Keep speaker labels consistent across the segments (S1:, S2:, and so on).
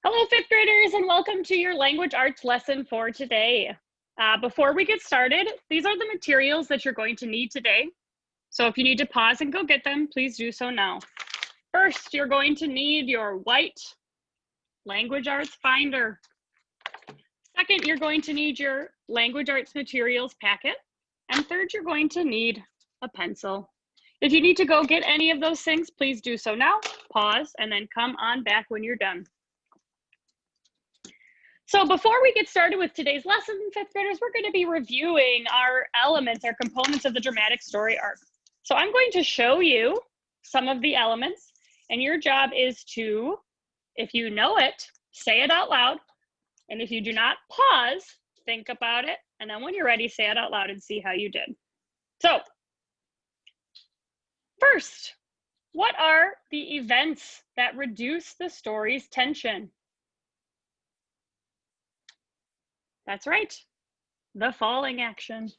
S1: Hello, fifth graders, and welcome to your language arts lesson for today. Before we get started, these are the materials that you're going to need today. So if you need to pause and go get them, please do so now. First, you're going to need your white language arts binder. Second, you're going to need your language arts materials packet. And third, you're going to need a pencil. If you need to go get any of those things, please do so now. Pause and then come on back when you're done. So before we get started with today's lesson, fifth graders, we're going to be reviewing our elements, our components of the dramatic story arc. So I'm going to show you some of the elements, and your job is to, if you know it, say it out loud. And if you do not, pause, think about it, and then when you're ready, say it out loud and see how you did. So first, what are the events that reduce the story's tension? That's right, the falling action.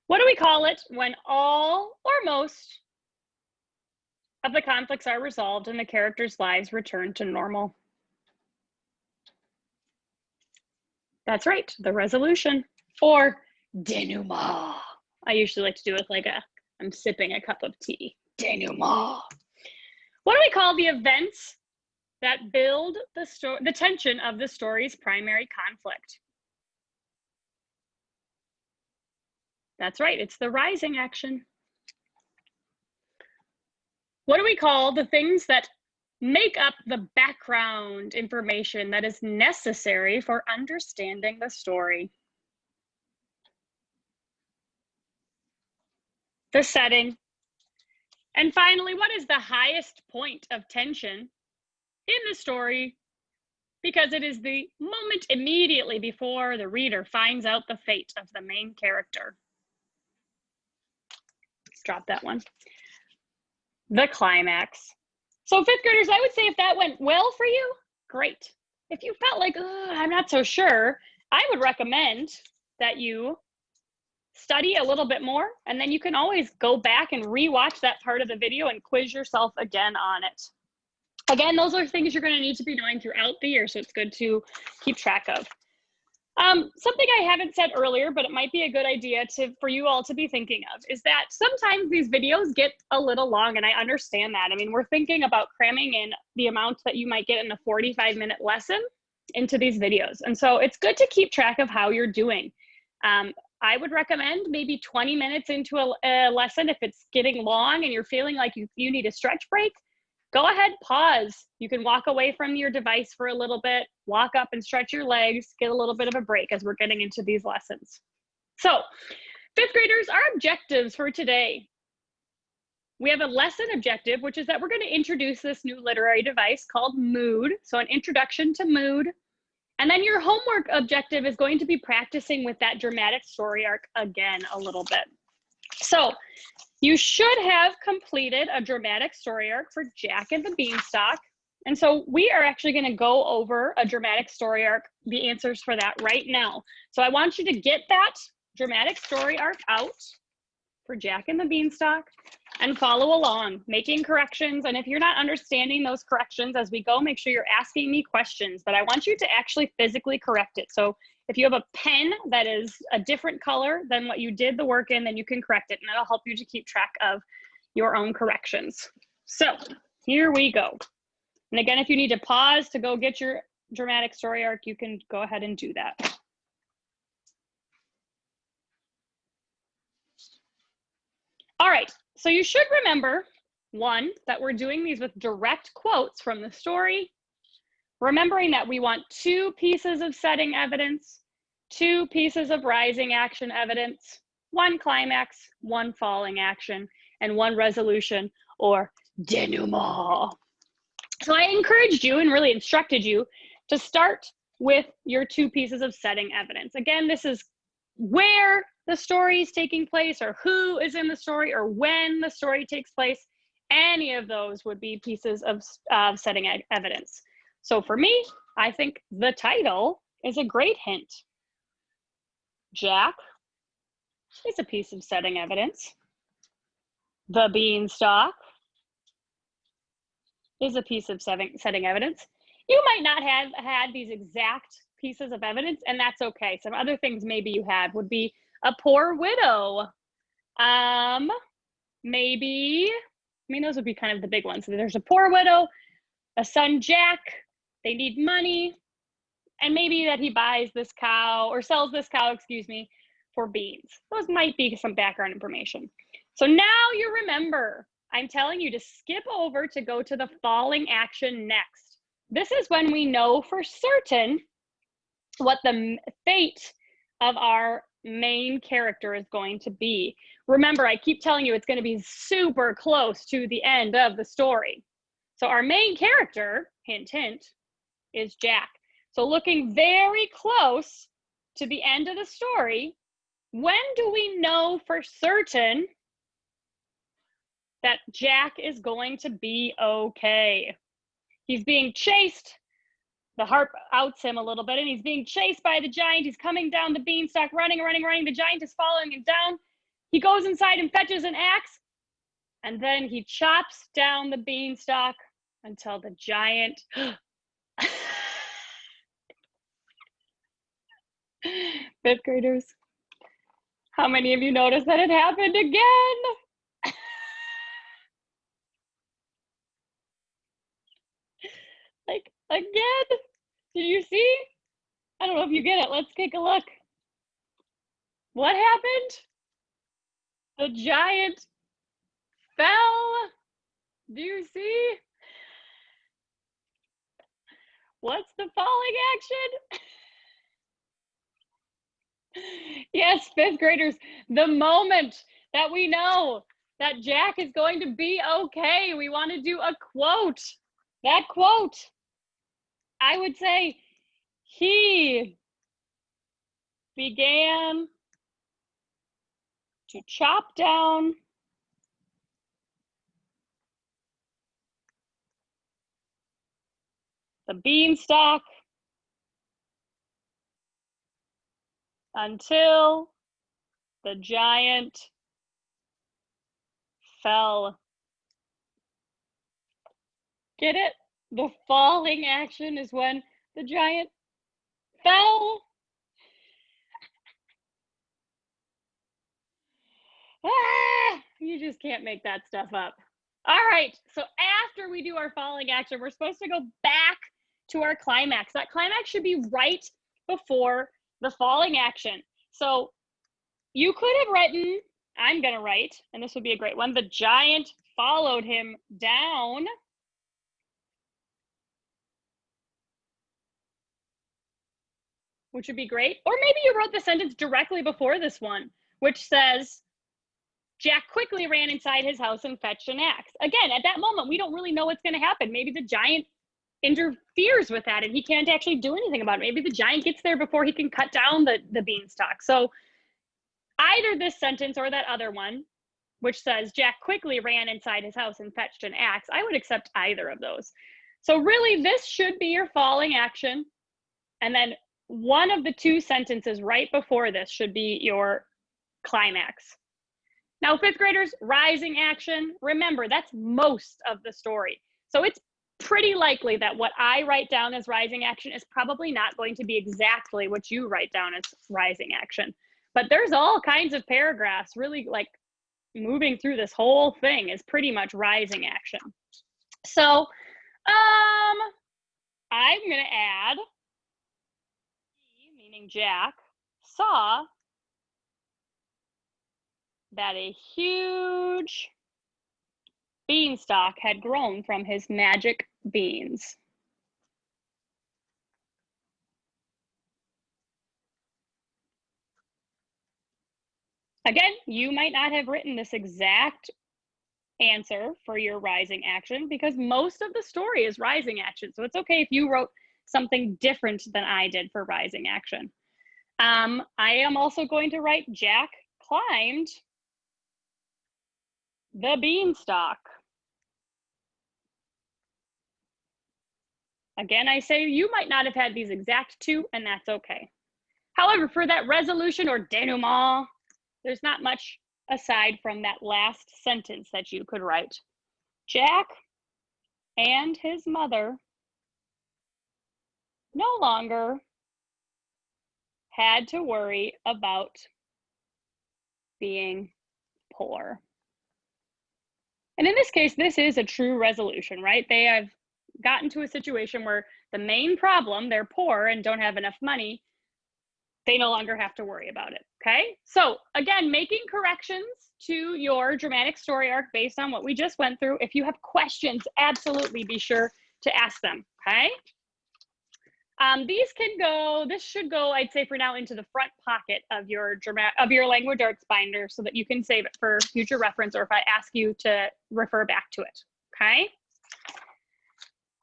S1: What do we call it when all or most of the conflicts are resolved and the characters' lives return to normal? That's right, the resolution, or denouement. I usually like to do it like I'm sipping a cup of tea. Denouement. What do we call the events that build the tension of the story's primary conflict? That's right, it's the rising action. What do we call the things that make up the background information that is necessary for understanding the story? The setting. And finally, what is the highest point of tension in the story? Because it is the moment immediately before the reader finds out the fate of the main character. Let's drop that one. The climax. So fifth graders, I would say if that went well for you, great. If you felt like, I'm not so sure, I would recommend that you study a little bit more, and then you can always go back and rewatch that part of the video and quiz yourself again on it. Again, those are things you're going to need to be doing throughout the year, so it's good to keep track of. Something I haven't said earlier, but it might be a good idea for you all to be thinking of, is that sometimes these videos get a little long, and I understand that. I mean, we're thinking about cramming in the amount that you might get in a 45-minute lesson into these videos. And so it's good to keep track of how you're doing. I would recommend maybe 20 minutes into a lesson. If it's getting long and you're feeling like you need a stretch break, go ahead, pause. You can walk away from your device for a little bit, walk up and stretch your legs, get a little bit of a break as we're getting into these lessons. So, fifth graders, our objectives for today. We have a lesson objective, which is that we're going to introduce this new literary device called Mood. So an introduction to mood. And then your homework objective is going to be practicing with that dramatic story arc again a little bit. So you should have completed a dramatic story arc for Jack and the Beanstalk. And so we are actually going to go over a dramatic story arc, the answers for that right now. So I want you to get that dramatic story arc out for Jack and the Beanstalk and follow along, making corrections. And if you're not understanding those corrections as we go, make sure you're asking me questions, but I want you to actually physically correct it. So if you have a pen that is a different color than what you did the work in, then you can correct it, and that'll help you to keep track of your own corrections. So here we go. And again, if you need to pause to go get your dramatic story arc, you can go ahead and do that. All right, so you should remember, one, that we're doing these with direct quotes from the story, remembering that we want 2 pieces of setting evidence, 2 pieces of rising action evidence, 1 climax, 1 falling action, and 1 resolution or denouement. So I encouraged you and really instructed you to start with your 2 pieces of setting evidence. Again, this is where the story is taking place, or who is in the story, or when the story takes place. Any of those would be pieces of setting evidence. So for me, I think the title is a great hint. Jack is a piece of setting evidence. The Beanstalk is a piece of setting evidence. You might not have had these exact pieces of evidence, and that's okay. Some other things maybe you had would be a poor widow. Maybe, I mean, those would be kind of the big ones. So there's a poor widow, a son Jack, they need money, and maybe that he buys this cow or sells this cow, excuse me, for beans. Those might be some background information. So now you remember, I'm telling you to skip over to go to the falling action next. This is when we know for certain what the fate of our main character is going to be. Remember, I keep telling you it's going to be super close to the end of the story. So our main character, hint, hint, is Jack. So looking very close to the end of the story, when do we know for certain that Jack is going to be okay? He's being chased. The harp outs him a little bit, and he's being chased by the giant. He's coming down the beanstalk, running, running, running. The giant is following him down. He goes inside and fetches an axe, and then he chops down the beanstalk until the giant... Fifth graders, how many of you noticed that it happened again? Like, again? Did you see? I don't know if you get it. Let's take a look. What happened? The giant fell. Do you see? What's the falling action? Yes, fifth graders, the moment that we know that Jack is going to be okay, we want to do a quote. That quote, I would say, he began to chop down the beanstalk until the giant fell. Get it? The falling action is when the giant fell. Ah, you just can't make that stuff up. All right, so after we do our falling action, we're supposed to go back to our climax. That climax should be right before the falling action. So you could have written, I'm gonna write, and this would be a great one, the giant followed him down. Which would be great. Or maybe you wrote the sentence directly before this one, which says, Jack quickly ran inside his house and fetched an axe. Again, at that moment, we don't really know what's gonna happen. Maybe the giant interferes with that and he can't actually do anything about it. Maybe the giant gets there before he can cut down the beanstalk. So either this sentence or that other one, which says Jack quickly ran inside his house and fetched an axe, I would accept either of those. So really, this should be your falling action. And then one of the two sentences right before this should be your climax. Now, fifth graders, rising action, remember, that's most of the story. So it's pretty likely that what I write down as rising action is probably not going to be exactly what you write down as rising action. But there's all kinds of paragraphs, really, like moving through this whole thing is pretty much rising action. So I'm gonna add, meaning Jack, saw that a huge beanstalk had grown from his magic beans. Again, you might not have written this exact answer for your rising action because most of the story is rising action. So it's okay if you wrote something different than I did for rising action. I am also going to write Jack climbed the beanstalk. Again, I say you might not have had these exact two, and that's okay. However, for that resolution or denouement, there's not much aside from that last sentence that you could write. Jack and his mother no longer had to worry about being poor. And in this case, this is a true resolution, right? They have gotten to a situation where the main problem, they're poor and don't have enough money, they no longer have to worry about it, okay? So again, making corrections to your dramatic story arc based on what we just went through. If you have questions, absolutely be sure to ask them, okay? This should go, I'd say for now, into the front pocket of your language arts binder so that you can save it for future reference or if I ask you to refer back to it, okay?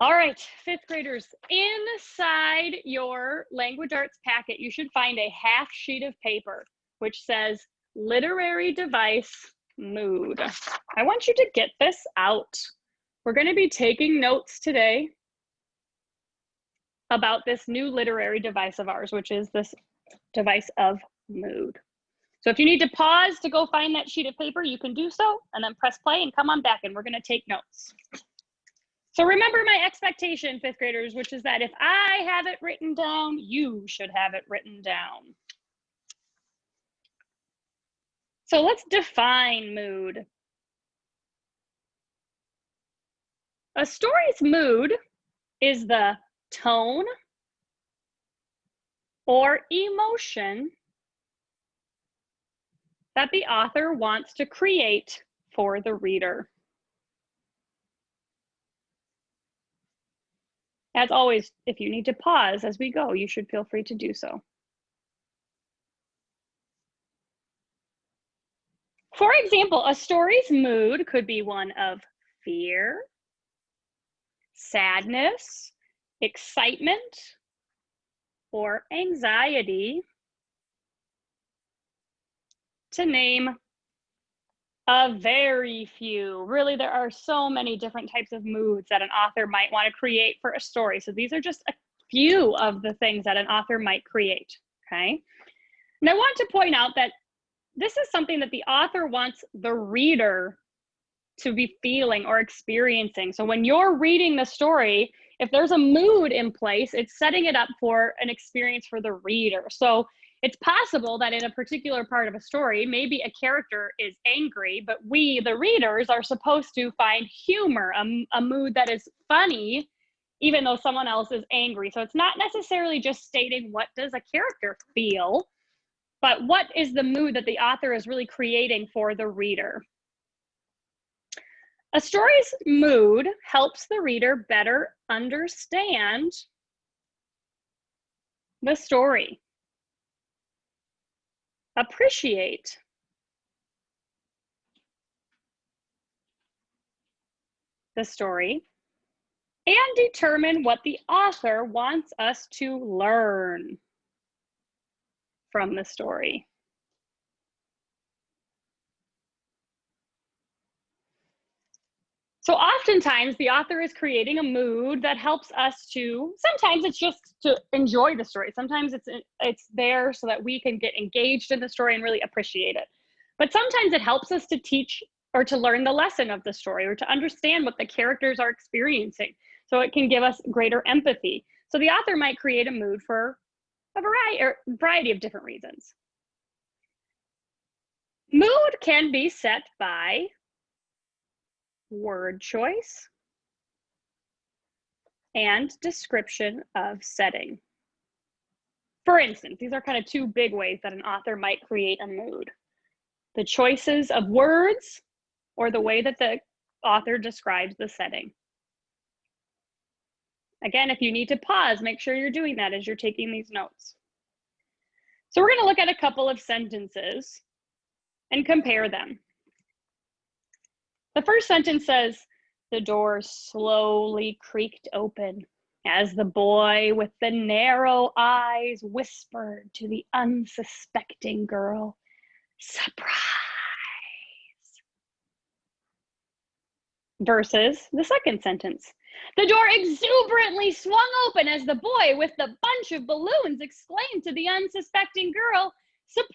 S1: All right, fifth graders, inside your language arts packet, you should find a half sheet of paper which says literary device mood. I want you to get this out. We're going to be taking notes today about this new literary device of ours, which is this device of mood. So if you need to pause to go find that sheet of paper, you can do so and then press play and come on back and we're going to take notes. So remember my expectation, fifth graders, which is that if I have it written down, you should have it written down. So let's define mood. A story's mood is the tone or emotion that the author wants to create for the reader. As always, if you need to pause as we go, you should feel free to do so. For example, a story's mood could be one of fear, sadness, excitement, or anxiety, to name a very few. Really, there are so many different types of moods that an author might want to create for a story. So these are just a few of the things that an author might create, okay? And I want to point out that this is something that the author wants the reader to be feeling or experiencing. So when you're reading the story, if there's a mood in place, it's setting it up for an experience for the reader. So it's possible that in a particular part of a story, maybe a character is angry, but we, the readers, are supposed to find humor, a mood that is funny, even though someone else is angry. So it's not necessarily just stating what does a character feel, but what is the mood that the author is really creating for the reader. A story's mood helps the reader better understand the story, appreciate the story, and determine what the author wants us to learn from the story. So oftentimes the author is creating a mood that helps us to, sometimes it's just to enjoy the story. Sometimes it's there so that we can get engaged in the story and really appreciate it. But sometimes it helps us to teach or to learn the lesson of the story or to understand what the characters are experiencing. So it can give us greater empathy. So the author might create a mood for a variety of different reasons. Mood can be set by word choice and description of setting. For instance, these are kind of two big ways that an author might create a mood. The choices of words or the way that the author describes the setting. Again, if you need to pause, make sure you're doing that as you're taking these notes. So we're going to look at a couple of sentences and compare them. The first sentence says, the door slowly creaked open as the boy with the narrow eyes whispered to the unsuspecting girl, surprise. Versus the second sentence, the door exuberantly swung open as the boy with the bunch of balloons exclaimed to the unsuspecting girl, surprise.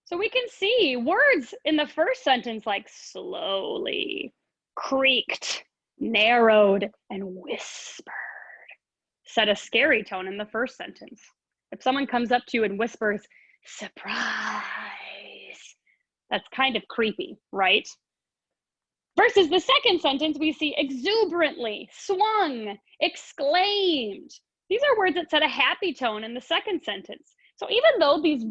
S1: So we can see words in the first sentence like slowly, creaked, narrowed, and whispered. Set a scary tone in the first sentence. If someone comes up to you and whispers, surprise, that's kind of creepy, right? Versus the second sentence, we see exuberantly, swung, exclaimed. These are words that set a happy tone in the second sentence. So even though these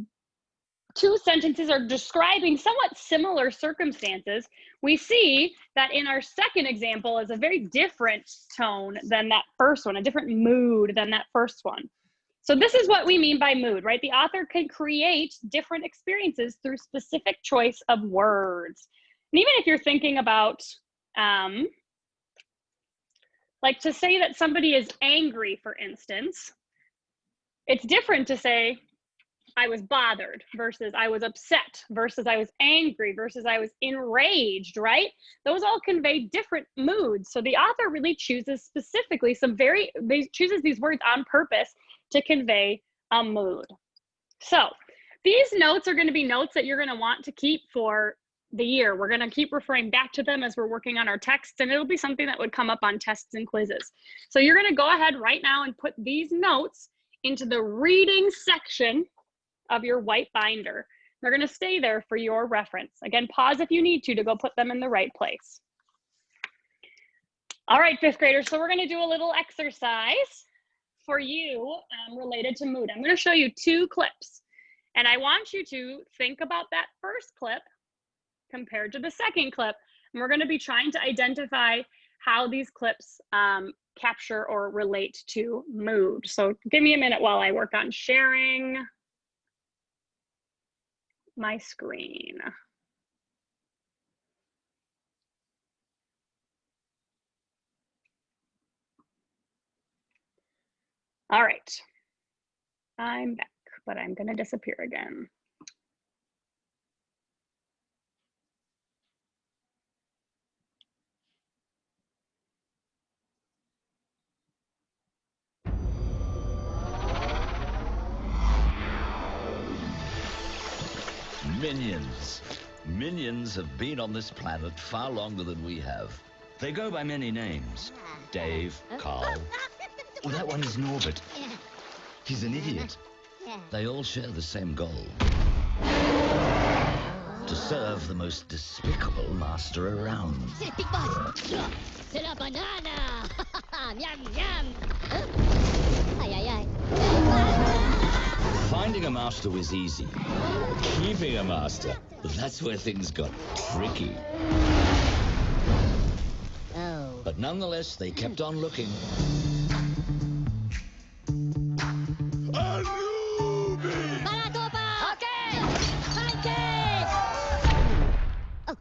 S1: two sentences are describing somewhat similar circumstances, we see that in our second example is a very different tone than that first one, a different mood than that first one. So this is what we mean by mood, right? The author can create different experiences through specific choice of words. And even if you're thinking about, like to say that somebody is angry, for instance, it's different to say, I was bothered versus I was upset versus I was angry versus I was enraged, right? Those all convey different moods. So the author really chooses specifically chooses these words on purpose to convey a mood. So these notes are going to be notes that you're going to want to keep for the year. We're going to keep referring back to them as we're working on our texts, and it'll be something that would come up on tests and quizzes. So you're going to go ahead right now and put these notes into the reading section of your white binder. They're going to stay there for your reference. Again, pause if you need to go put them in the right place. All right, fifth graders, so we're going to do a little exercise for you related to mood. I'm going to show you two clips, and I want you to think about that first clip compared to the second clip, and we're going to be trying to identify how these clips capture or relate to mood. So give me a minute while I work on sharing my screen. All right, I'm back, but I'm gonna disappear again.
S2: Minions. Minions have been on this planet far longer than we have. They go by many names. Dave, Carl. Oh, that one is Norbert. He's an idiot. They all share the same goal. To serve the most despicable master around.
S3: C'est le Big Boss. C'est la banana. Miam, miam. Aïe, aïe, aïe.
S2: Finding a master was easy. Keeping a master, that's where things got tricky.
S3: Oh.
S2: But nonetheless, they kept on looking.
S3: Balatopa. Okay. Pancake. Oh.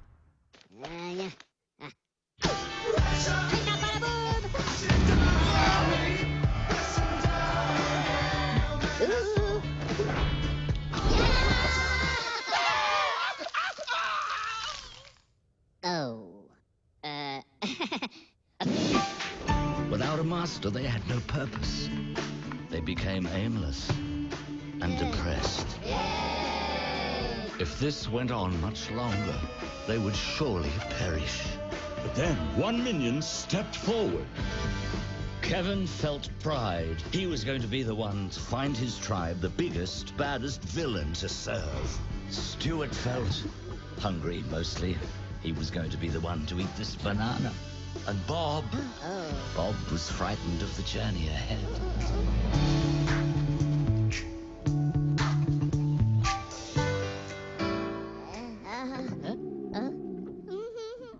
S3: Yeah.
S2: Without a master, they had no purpose. They became aimless and depressed. If this went on much longer, they would surely perish.
S4: But then one minion stepped forward.
S2: Kevin felt pride. He was going to be the one to find his tribe the biggest, baddest villain to serve. Stuart felt hungry, mostly. He was going to be the one to eat this banana. And Bob was frightened of the journey ahead.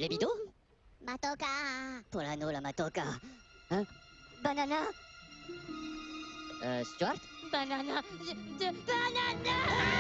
S3: Les bidous? Matoka. Polano la matoka. Hein? Banana. Stuart? Banana. Banana!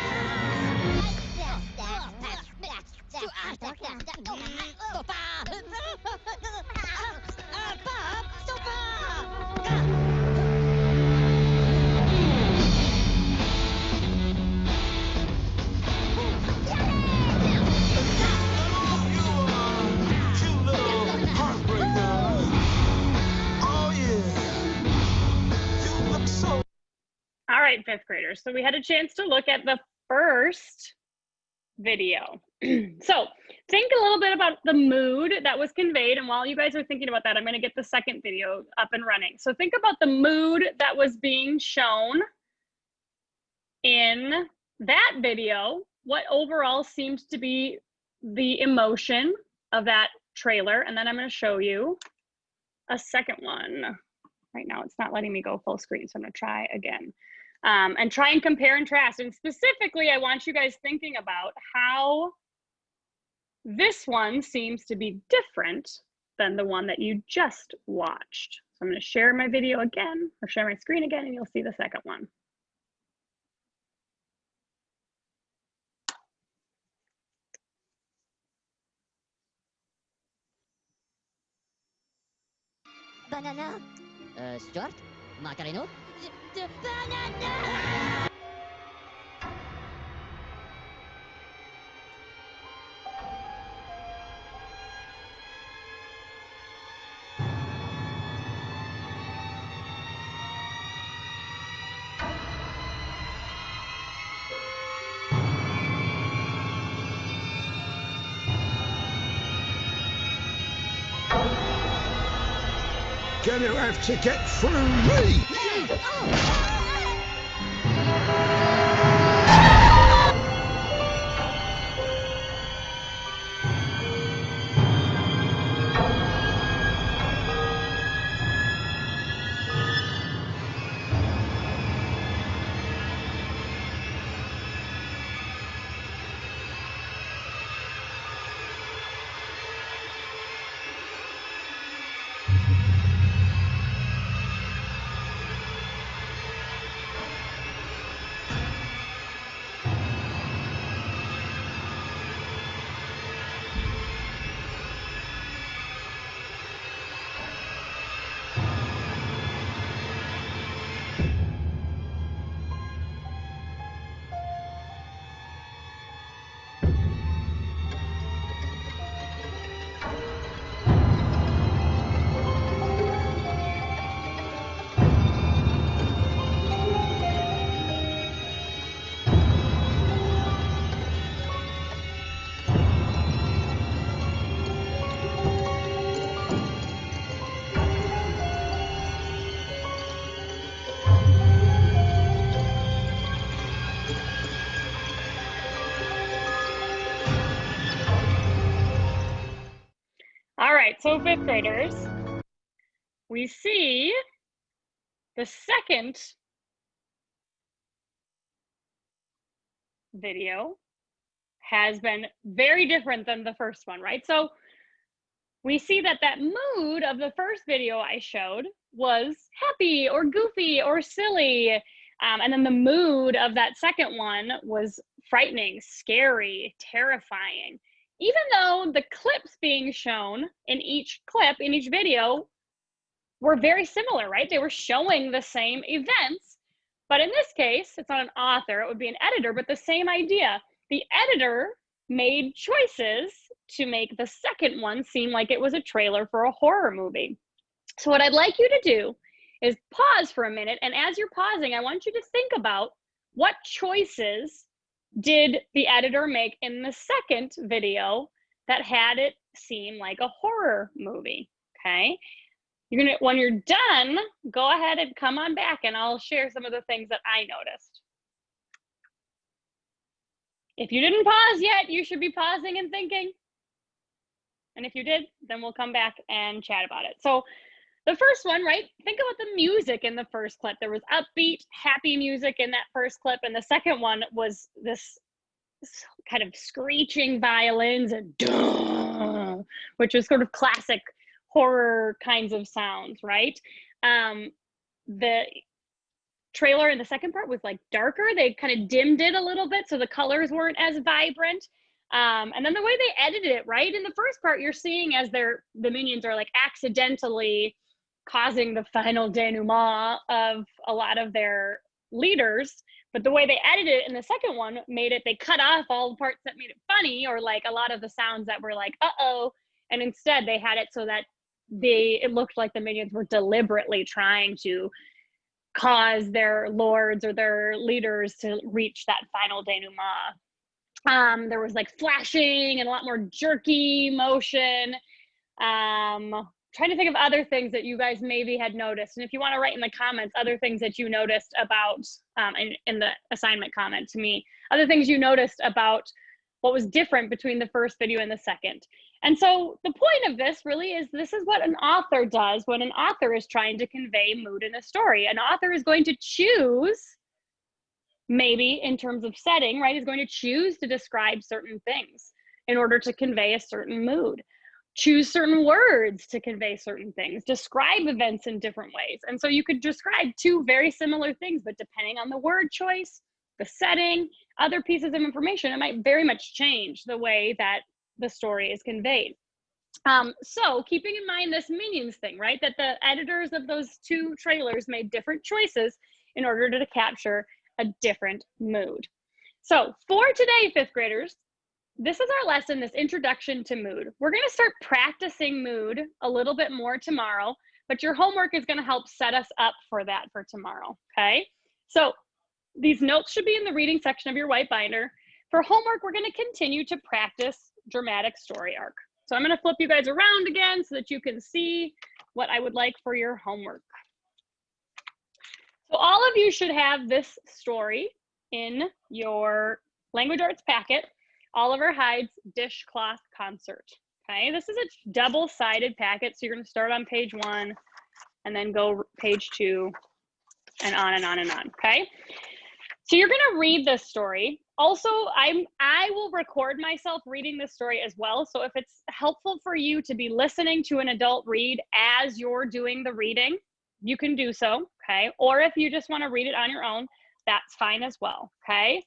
S1: All right, fifth graders. So we had a chance to look at the first video. So think a little bit about the mood that was conveyed. And while you guys are thinking about that, I'm going to get the second video up and running. So think about the mood that was being shown in that video. What overall seems to be the emotion of that trailer. And then I'm going to show you a second one. Right now, it's not letting me go full screen, so I'm going to try again. And try and compare and contrast. And specifically, I want you guys thinking about how this one seems to be different than the one that you just watched. So I'm going to share my video again, or share my screen again, and you'll see the second one.
S3: Banana. Stuart? Macareno? Banana!
S5: Gonna have to get through me!
S1: All right, so fifth graders, we see the second video has been very different than the first one, right? So we see that that mood of the first video I showed was happy or goofy or silly. And then the mood of that second one was frightening, scary, terrifying. Even though the clips being shown in each clip, in each video, were very similar, right? They were showing the same events. But in this case, it's not an author, it would be an editor, but the same idea. The editor made choices to make the second one seem like it was a trailer for a horror movie. So what I'd like you to do is pause for a minute, and as you're pausing, I want you to think about what choices did the editor make in the second video that had it seem like a horror movie, okay? You're gonna, when you're done, go ahead and come on back and I'll share some of the things that I noticed. If you didn't pause yet, you should be pausing and thinking. And if you did, then we'll come back and chat about it. So the first one, right? Think about the music in the first clip. There was upbeat, happy music in that first clip. And the second one was this kind of screeching violins and duh, which was sort of classic horror kinds of sounds, right? The trailer in the second part was like darker. They kind of dimmed it a little bit so the colors weren't as vibrant. And then the way they edited it, right? In the first part, you're seeing as the minions are like accidentally causing the final denouement of a lot of their leaders. But the way they edited it in the second one made it, they cut off all the parts that made it funny, or like a lot of the sounds that were like, uh-oh. And instead they had it so that it looked like the minions were deliberately trying to cause their lords or their leaders to reach that final denouement. There was like flashing and a lot more jerky motion. Trying to think of other things that you guys maybe had noticed. And if you want to write in the comments other things that you noticed about, in the assignment comment to me, other things you noticed about what was different between the first video and the second. And so the point of this really is, this is what an author does when an author is trying to convey mood in a story. An author is going to choose, maybe in terms of setting, right, is going to choose to describe certain things in order to convey a certain mood. Choose certain words to convey certain things, describe events in different ways. And so you could describe two very similar things, but depending on the word choice, the setting, other pieces of information, it might very much change the way that the story is conveyed. So keeping in mind this Minions thing, right, that the editors of those two trailers made different choices in order to capture a different mood. So for today, fifth graders, this is our lesson, this introduction to mood. We're going to start practicing mood a little bit more tomorrow, but your homework is going to help set us up for that for tomorrow, okay? So these notes should be in the reading section of your white binder. For homework, we're going to continue to practice dramatic story arc. So I'm going to flip you guys around again so that you can see what I would like for your homework. So all of you should have this story in your language arts packet. Oliver Hyde's Dishcloth Concert. Okay, this is a double-sided packet, so you're going to start on page 1 and then go page 2 and on and on and on. Okay, so you're going to read this story. Also, I will record myself reading this story as well. So if it's helpful for you to be listening to an adult read as you're doing the reading, you can do so. Okay, or if you just want to read it on your own, that's fine as well. Okay.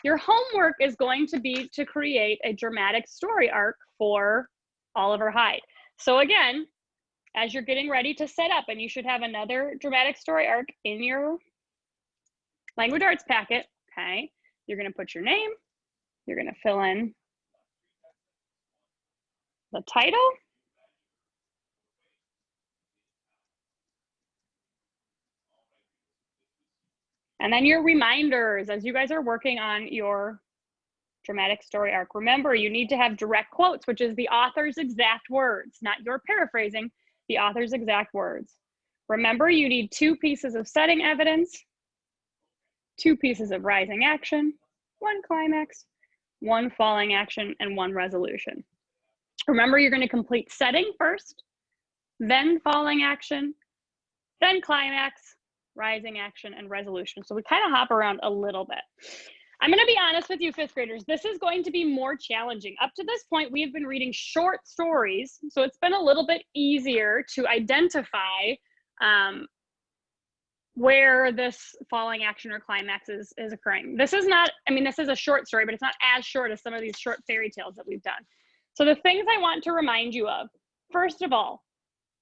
S1: Your homework is going to be to create a dramatic story arc for Oliver Hyde. So again, as you're getting ready to set up, and you should have another dramatic story arc in your language arts packet, okay, you're going to put your name, you're going to fill in the title, and then your reminders as you guys are working on your dramatic story arc. Remember, you need to have direct quotes, which is the author's exact words, not your paraphrasing, the author's exact words. Remember, you need 2 pieces of setting evidence, 2 pieces of rising action, 1 climax, 1 falling action, and 1 resolution. Remember, you're going to complete setting first, then falling action, then climax, rising action, and resolution. So we kind of hop around a little bit. I'm going to be honest with you, 5th graders, this is going to be more challenging. Up to this point, we have been reading short stories, so it's been a little bit easier to identify where this falling action or climax is occurring. This is not, I mean, this is a short story, but it's not as short as some of these short fairy tales that we've done. So the things I want to remind you of, first of all,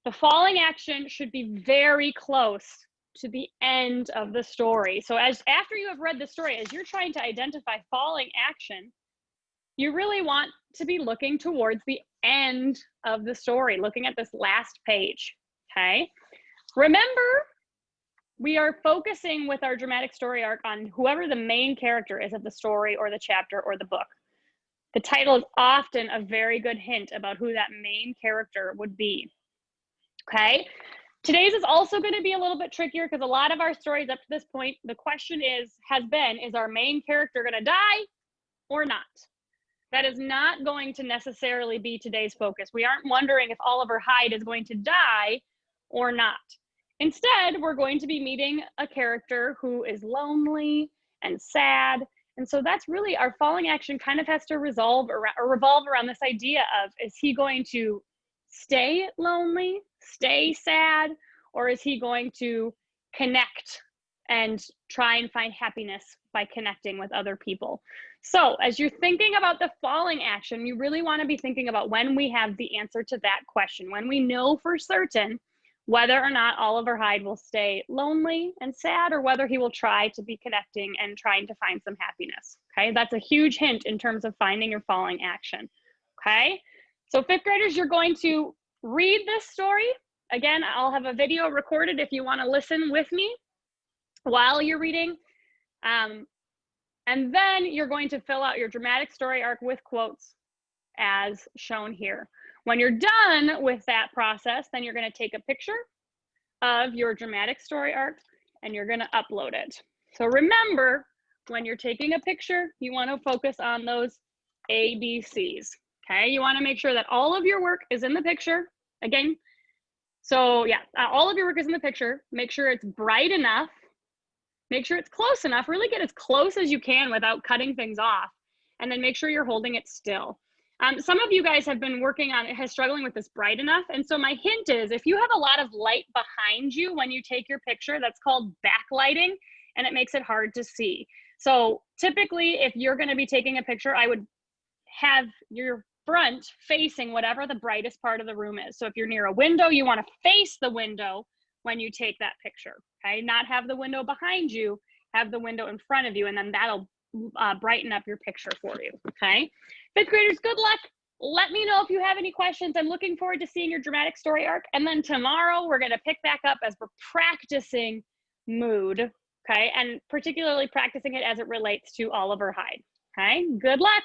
S1: the falling action should be very close to the end of the story. So after you have read the story, as you're trying to identify falling action, you really want to be looking towards the end of the story, looking at this last page, okay? Remember, we are focusing with our dramatic story arc on whoever the main character is of the story or the chapter or the book. The title is often a very good hint about who that main character would be, okay? Today's is also going to be a little bit trickier because a lot of our stories up to this point, the question is our main character going to die or not? That is not going to necessarily be today's focus. We aren't wondering if Oliver Hyde is going to die or not. Instead, we're going to be meeting a character who is lonely and sad. And so that's really our falling action kind of has to revolve around this idea of, is he going to stay lonely, stay sad, or is he going to connect and try and find happiness by connecting with other people? So as you're thinking about the falling action, you really want to be thinking about when we have the answer to that question, when we know for certain whether or not Oliver Hyde will stay lonely and sad, or whether he will try to be connecting and trying to find some happiness, okay? That's a huge hint in terms of finding your falling action, okay? So 5th graders, you're going to read this story. Again, I'll have a video recorded if you want to listen with me while you're reading. And then you're going to fill out your dramatic story arc with quotes as shown here. When you're done with that process, then you're going to take a picture of your dramatic story arc and you're going to upload it. So remember, when you're taking a picture, you want to focus on those ABCs. Okay, you want to make sure that all of your work is in the picture. Again, so yeah, all of your work is in the picture. Make sure it's bright enough. Make sure it's close enough. Really get as close as you can without cutting things off. And then make sure you're holding it still. Some of you guys have been working on it, struggling with this bright enough. And so my hint is, if you have a lot of light behind you when you take your picture, that's called backlighting, and it makes it hard to see. So typically, if you're going to be taking a picture, I would have your front facing whatever the brightest part of the room is. So if you're near a window, you want to face the window when you take that picture, okay? Not have the window behind you, have the window in front of you, and then that'll brighten up your picture for you, okay? Fifth graders, good luck. Let me know if you have any questions. I'm looking forward to seeing your dramatic story arc. And then tomorrow, we're going to pick back up as we're practicing mood, okay? And particularly practicing it as it relates to Oliver Hyde, okay? Good luck.